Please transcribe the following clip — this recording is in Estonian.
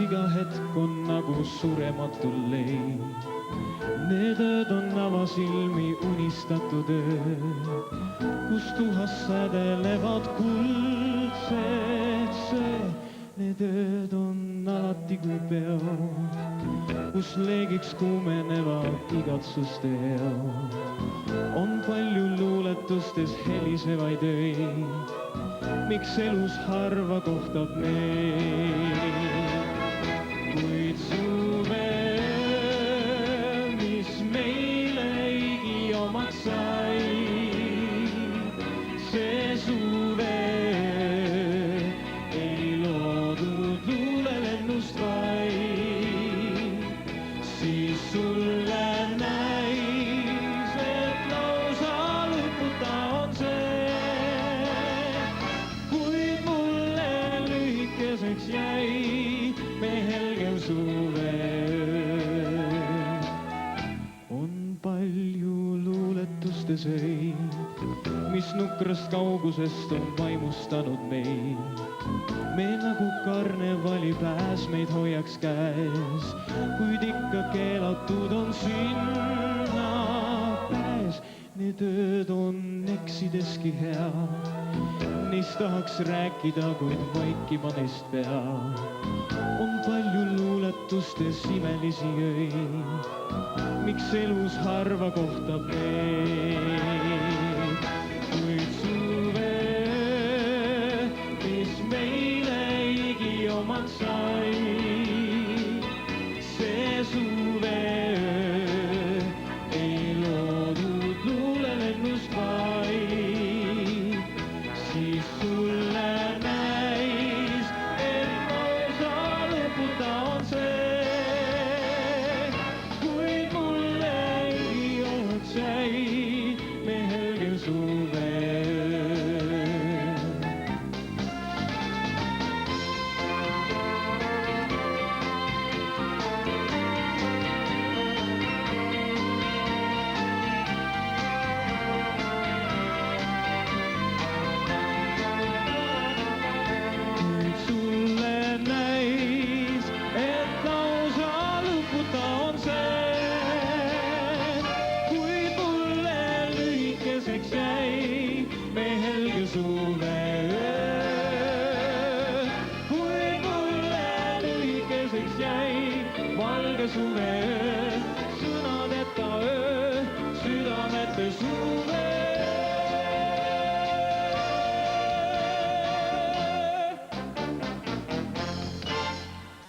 iga hetk on nagu surematul leib. Need ööd on avasilmi unistatud ööd, kus tuhas sädelevad kuldsed sööd. Need ööd on alati kui peod, kus leegiks kuumenevad igatsuste eod. On palju luuletustes helisevaid öid, miks elus harva kohtab meid. Kuid suve, mis meile igi omaks sai, see suve ei loodud luulelennust vaid, siis sulle näis, et lausa lõputa on see. Kuid mulle lühikeseks jäi me helgem suveöö. On palju luuletustes öid, mis nukrast kaugusest on vaimustanud meid. Me nagu karnevali pääs meid hoiaks käes, kuid ikka keelatud on sinna pääs. Need ööd on eksideski hea, neist tahaks rääkida, kuid vaikima neist pea. On palju luuletustes imelisi öid, miks elus harva kohtab meid. Kuid suve, mis meile igi omaks sai, see suveöö ei loodud luulelennust vaid, siis sulle näis, et lausa lõputa on see. Kuid mulle igi omaks jäi me helgem suveöö. Kuid mulle lühikeseks jäi valge suveöö, sõnadeta öö, südamete suu.